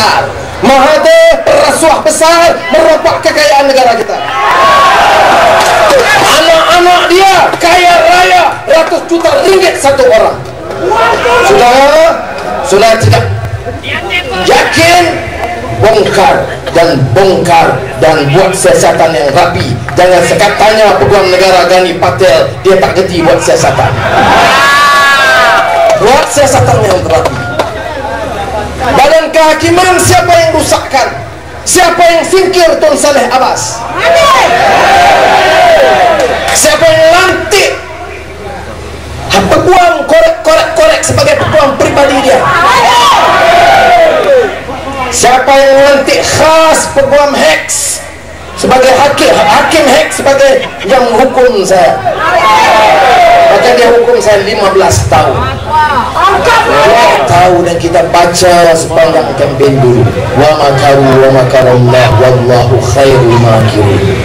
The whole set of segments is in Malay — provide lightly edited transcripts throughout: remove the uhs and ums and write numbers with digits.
besar. Mahathir rasuah besar, merompak kekayaan negara kita. Anak-anak dia kaya raya, ratus juta ringgit satu orang. Sudah tidak yakin, bongkar dan buat siasatan yang rapi. Jangan sekatanya Peguam Negara Gani Patel dia tak gerti buat siasatan. Buat siasatan yang rapi. Badan kehakiman siapa yang rusakkan? Siapa yang singkir Tun Saleh Abbas? Siapa yang lantik Peguam korek sebagai peguam pribadi dia? Siapa yang lantik khas Peguam Heks sebagai hakim Heks sebagai yang hukum saya? Maka dia hukum saya 15 tahun. Kita tahu dan kita baca sepanjang kempen dulu. Wa makaru wa makarallah wallahu khairul makirin.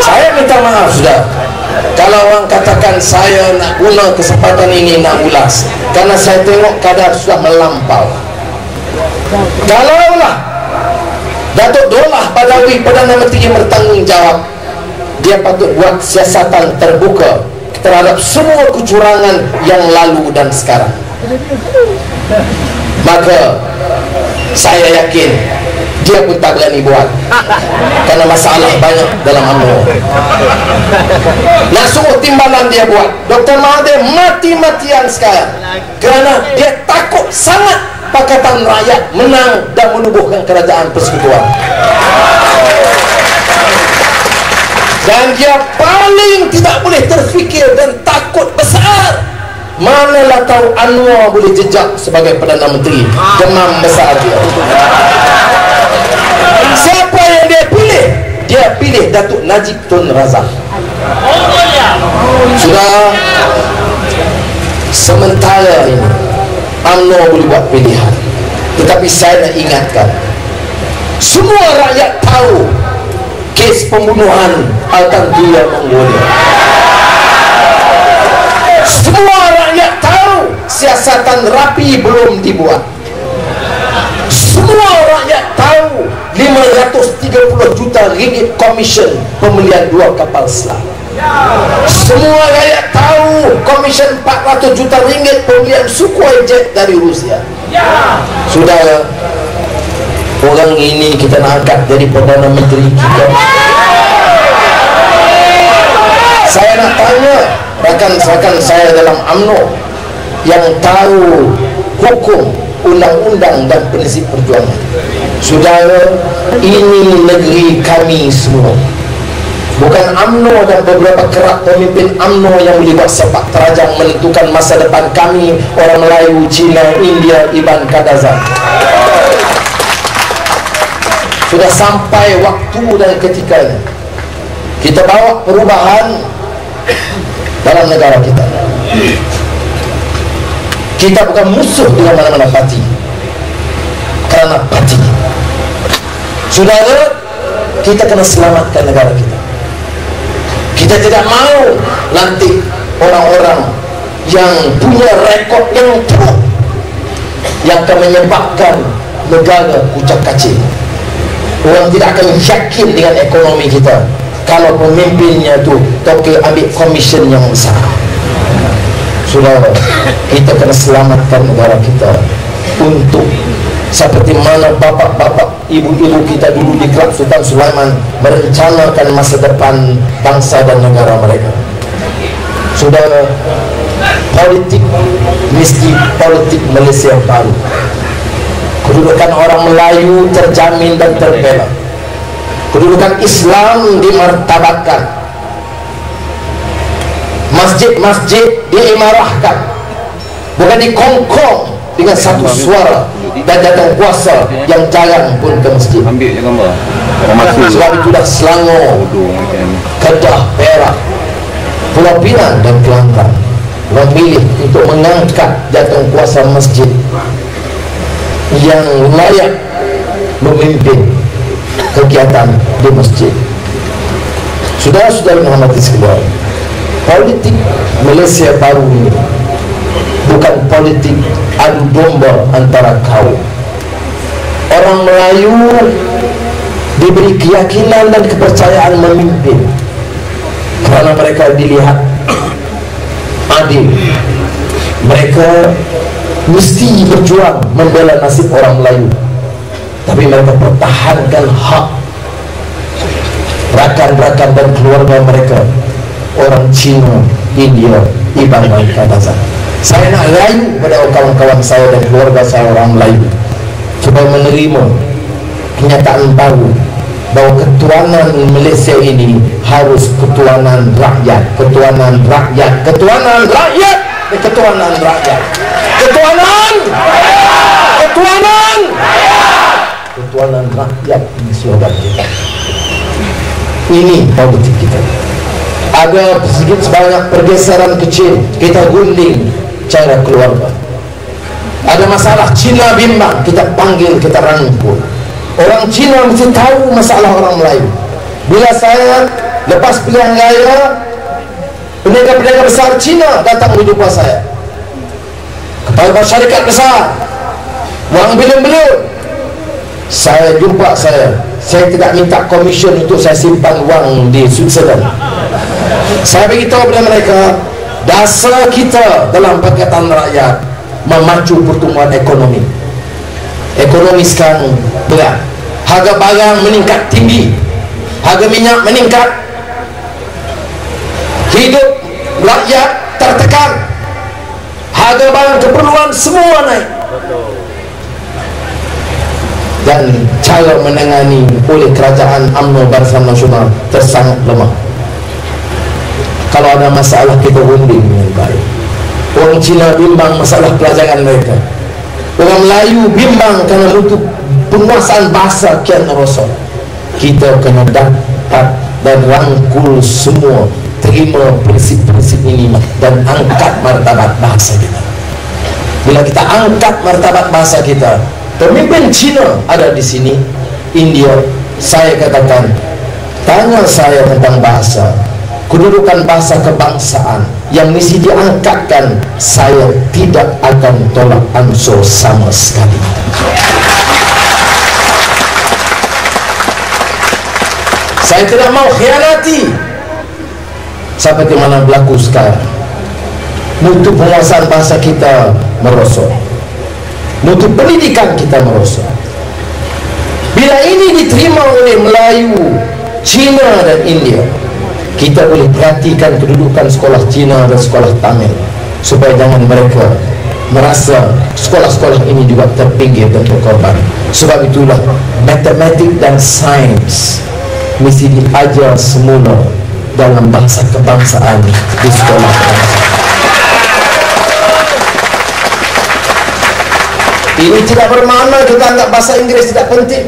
Saya minta maaf sudah kalau orang katakan saya nak guna kesempatan ini nak ulas, karena saya tengok kadar sudah melampau. Kalaulah Datuk Dollah Badawi Perdana Menteri bertanggungjawab, dia patut buat siasatan terbuka terhadap semua kecurangan yang lalu dan sekarang. Maka saya yakin dia pun tak berani buat, karena masalah banyak dalam UMNO. Nak suruh timbalan dia buat. Dr. Mahathir mati-matian sekarang kerana dia takut sangat Pakatan Rakyat menang dan menubuhkan kerajaan persekutuan. Dan dia paling tidak boleh terfikir dan takut besar. Manalah tahu Anwar boleh jejak sebagai Perdana Menteri. Demam besar dia. Siapa yang dia pilih? Dia pilih Datuk Najib Tun Razak. Sudah, sementara ini UMNO boleh buat pilihan, tetapi saya nak ingatkan, semua rakyat tahu kes pembunuhan Altantuya Mongolia. Semua rakyat tahu siasatan rapi belum dibuat. Semua rakyat tahu 530 juta ringgit komisen pembelian 2 kapal selam. Semua rakyat tahu komisen 400 juta ringgit pembelian Sukhoi jet dari Rusia. Saudara, orang ini kita nak angkat jadi Perdana Menteri kita. Saya nak tanya rakan-rakan saya dalam UMNO yang tahu hukum, undang-undang dan prinsip perjuangan. Saudara, ini negeri kami semua. Bukan UMNO dan beberapa kerak pemimpin UMNO yang boleh buat sepak terjang menentukan masa depan kami, orang Melayu, Cina, India, Iban Kadazan. Sudah sampai waktu dan ketikanya kita bawa perubahan dalam negara kita. Kita bukan musuh dengan mana-mana parti, kerana parti. Saudara, kita kena selamatkan negara kita. Kita tidak mau lantik orang-orang yang punya rekod yang teruk, yang akan menyebabkan negara kucak-kacir. Orang tidak akan yakin dengan ekonomi kita kalau pemimpinnya tu toke ambil komisen yang besar. Saudara, kita kena selamatkan negara kita untuk seperti mana bapak-bapak, ibu-ibu kita dulu di Kelab Sultan Sulaiman merencanakan masa depan bangsa dan negara mereka. Saudara, politik mesti politik Malaysia baru. Kedudukan orang Melayu terjamin dan terbela. Kedudukan Islam dimartabatkan. Masjid-masjid diimarahkan, bukan dikongkong dengan satu suara dan datang puasa yang jarang pun ke masjid. Sebab itu dah Selangor, Kedah, Perak, Pulau Pinang dan Kelantan memilih untuk mengangkat jatuh kuasa masjid yang layak memimpin kegiatan di masjid. Saudara-saudara yang hormati sekalian, politik Malaysia baru ini bukan politik adu domba antara kaum. Orang Melayu diberi keyakinan dan kepercayaan memimpin karena mereka dilihat adil. Mereka mesti berjuang membela nasib orang Melayu, tapi mereka pertahankan hak rakan-rakan dan keluarga mereka, orang Cina, India, Iban dan Kadazan. Saya nak rayu pada kawan-kawan saya dan keluarga saya orang Melayu supaya menerima kenyataan baru bahawa ketuanan Malaysia ini harus ketuanan rakyat, ketuanan rakyat, ketuanan rakyat, ketuanan rakyat, ketuanan, ketuanan, ketuanan rakyat di slogan kita. Ini politik kita. Ada sedikit sebanyak pergeseran kecil, kita gunting cara keluarga. Ada masalah Cina bimbang, kita panggil, kita rangkul. Orang Cina mesti tahu masalah orang Melayu. Bila saya lepas pilihan raya, peniaga-peniaga besar Cina datang menjumpa saya, kepala syarikat besar, wang bilion-bilion. Saya jumpa saya tidak minta komisen untuk saya simpan wang di Switzerland. Saya beritahu kepada mereka, dasar kita dalam Pakatan Rakyat memacu pertumbuhan ekonomi. Ekonomi sekarang berat, harga barang meningkat tinggi, harga minyak meningkat, hidup rakyat tertekan, harga barang keperluan semua naik, dan cara menangani oleh kerajaan UMNO Barisan Nasional tersangat lemah. Kalau ada masalah kita runding dengan baik. Orang Cina bimbang masalah pelajaran mereka, orang Melayu bimbang kerana mutu penguasaan bahasa kian rosok. Kita kena dapat dan rangkul semua, terima prinsip-prinsip ini dan angkat martabat bahasa kita. Bila kita angkat martabat bahasa kita, pemimpin Cina ada di sini, India, saya katakan, tanya saya tentang bahasa, kedudukan bahasa kebangsaan yang mesti diangkatkan, saya tidak akan tolak ansur sama sekali. Saya tidak mau khianati seperti mana berlaku sekarang. Mutu penguasaan bahasa kita merosot, mutu pendidikan kita merosot. Bila ini diterima oleh Melayu, Cina dan India, kita boleh perhatikan kedudukan sekolah Cina dan sekolah Tamil, supaya jangan mereka merasa sekolah-sekolah ini juga terpinggir dan terkorban. Sebab itulah matematik dan sains mesti diajar semula dalam bahasa kebangsaan di sekolah. Ini tidak bermakna kita anggap bahasa Inggris tidak penting.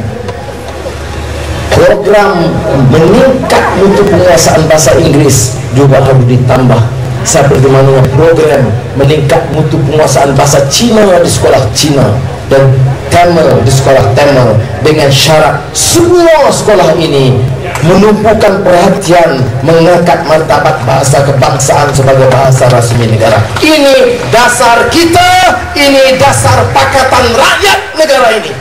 Program meningkat untuk penguasaan bahasa Inggris juga harus ditambah, seperti mana program meningkat mutu penguasaan bahasa Cina di sekolah Cina dan Tamil di sekolah Tamil, dengan syarat semua sekolah ini menumpukan perhatian mengangkat martabat bahasa kebangsaan sebagai bahasa rasmi negara. Ini dasar kita, ini dasar Pakatan Rakyat negara ini.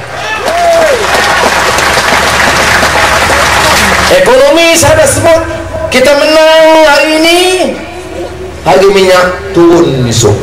Ekonomi saya dah sebut, kita menang hari ini, harga minyak turun esok.